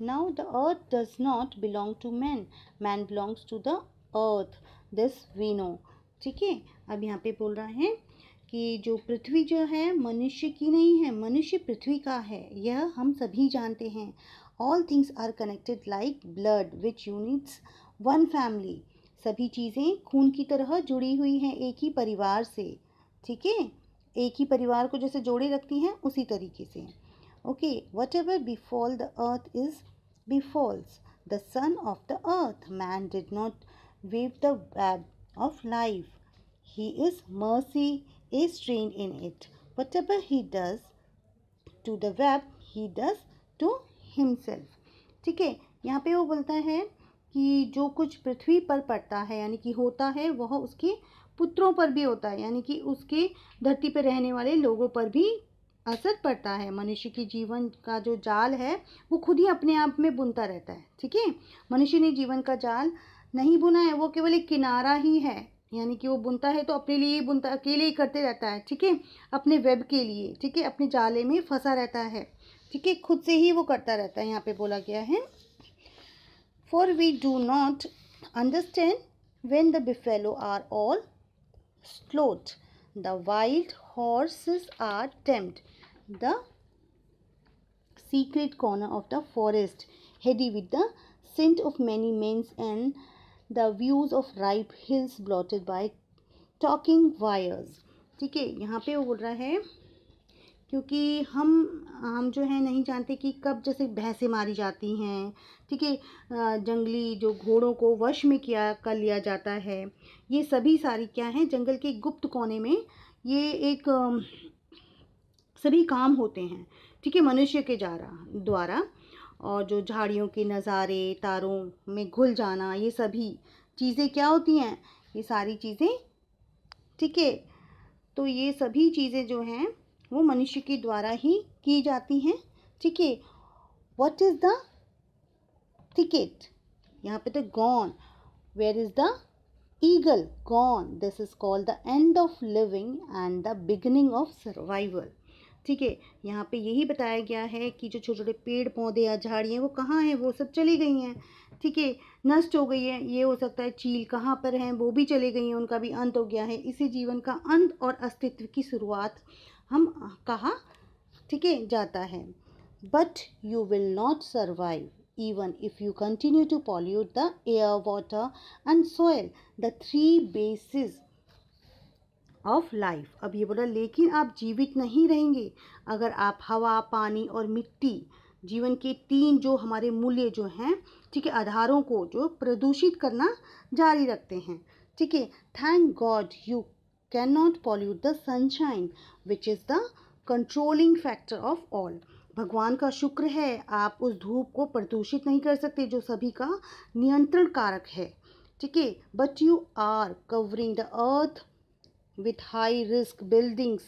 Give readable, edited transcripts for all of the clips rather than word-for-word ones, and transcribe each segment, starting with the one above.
Now the earth does not belong to man. Man belongs to the earth. This we know. ठीक है, अब यहाँ पे बोल रहा है कि जो पृथ्वी जो है मनुष्य की नहीं है, मनुष्य पृथ्वी का है, यह हम सभी जानते हैं. All things are connected like blood which unites one family. सभी चीज़ें खून की तरह जुड़ी हुई हैं एक ही परिवार से. ठीक है, एक ही परिवार को जैसे जोड़े रखती हैं उसी तरीके से. Okay, whatever befall the earth is befalls the son of the earth. Man did not weave the web of life. He is mercy is strained in it. Whatever he does to the web, he does to himself. ठीक है, यहाँ पे वो बोलता है कि जो कुछ पृथ्वी पर पड़ता है यानी कि होता है वह उसके पुत्रों पर भी होता है, यानी कि उसके धरती पर रहने वाले लोगों पर भी असर पड़ता है. मनुष्य की जीवन का जो जाल है वो खुद ही अपने आप में बुनता रहता है. ठीक है, मनुष्य ने जीवन का जाल नहीं बुना है, वो केवल एक किनारा ही है, यानी कि वो बुनता है तो अपने लिए ही बुनता, अकेले ही करते रहता है. ठीक है, अपने वेब के लिए. ठीक है, अपने जाले में फंसा रहता है. ठीक है, खुद से ही वो करता रहता है. यहाँ पे बोला गया है For we do not understand when the buffalo are all slaughtered, the wild horses are tamed, the secret corner of the forest heady with the scent of many men's, and the views of ripe hills blotted by talking wires. ठीक है, यहाँ पे वो बोल रहा है क्योंकि हम जो है नहीं जानते कि कब जैसे भैंसें मारी जाती हैं. ठीक है, जंगली जो घोड़ों को वश में कर लिया जाता है. ये सभी सारी क्या है, जंगल के गुप्त कोने में ये एक सभी काम होते हैं. ठीक है, मनुष्य के द्वारा. और जो झाड़ियों के नज़ारे, तारों में घुल जाना, ये सभी चीज़ें क्या होती हैं, ये सारी चीज़ें. ठीक है, तो ये सभी चीज़ें जो हैं वो मनुष्य के द्वारा ही की जाती हैं. ठीक है, व्हाट इज़ द थिकेट, यहाँ पे तो gone. Where is the eagle, gone. This is called the end of living and the beginning of survival. ठीक है, यहाँ पे यही बताया गया है कि जो छोटे छोटे पेड़ पौधे या झाड़ियाँ वो कहाँ हैं, वो सब चली गई हैं. ठीक है, नष्ट हो गई है. ये हो सकता है चील कहाँ पर हैं, वो भी चले गई हैं, उनका भी अंत हो गया है. इसी जीवन का अंत और अस्तित्व की शुरुआत हम कहा. ठीक है, जाता है. But you will not survive even if you continue to pollute the air, water and soil, the three bases of life. अब ये बोला लेकिन आप जीवित नहीं रहेंगे अगर आप हवा, पानी और मिट्टी, जीवन के तीन जो हमारे मूल्य जो हैं, ठीक है, आधारों को जो प्रदूषित करना जारी रखते हैं. ठीक है, thank God you can not pollute the sunshine which is the controlling factor of all. भगवान का शुक्र है आप उस धूप को प्रदूषित नहीं कर सकते जो सभी का नियंत्रण कारक है. ठीक है, but you are covering the earth with high risk buildings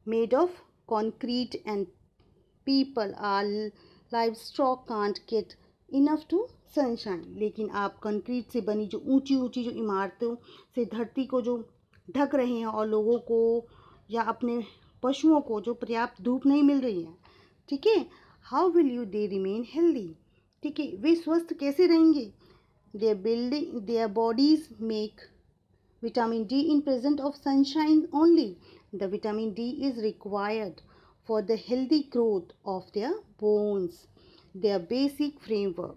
made of concrete, and people are livestock can't get enough to sunshine. लेकिन आप कंक्रीट से बनी जो ऊंची ऊंची जो इमारतों से धरती को जो ढक रहे हैं और लोगों को या अपने पशुओं को जो पर्याप्त धूप नहीं मिल रही है. ठीक है, how will you they remain healthy. ठीक है, वे स्वस्थ कैसे रहेंगे. their bodies make vitamin D in presence of sunshine only. The vitamin D is required for the healthy growth of their bones, their basic framework.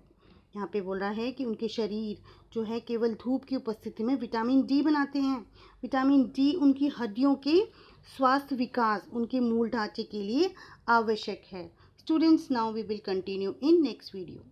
यहाँ पे बोल रहा है कि उनके शरीर जो है केवल धूप की उपस्थिति में विटामिन डी बनाते हैं. विटामिन डी उनकी हड्डियों के स्वास्थ्य विकास, उनके मूल ढांचे के लिए आवश्यक है. Students, now we will continue in next video.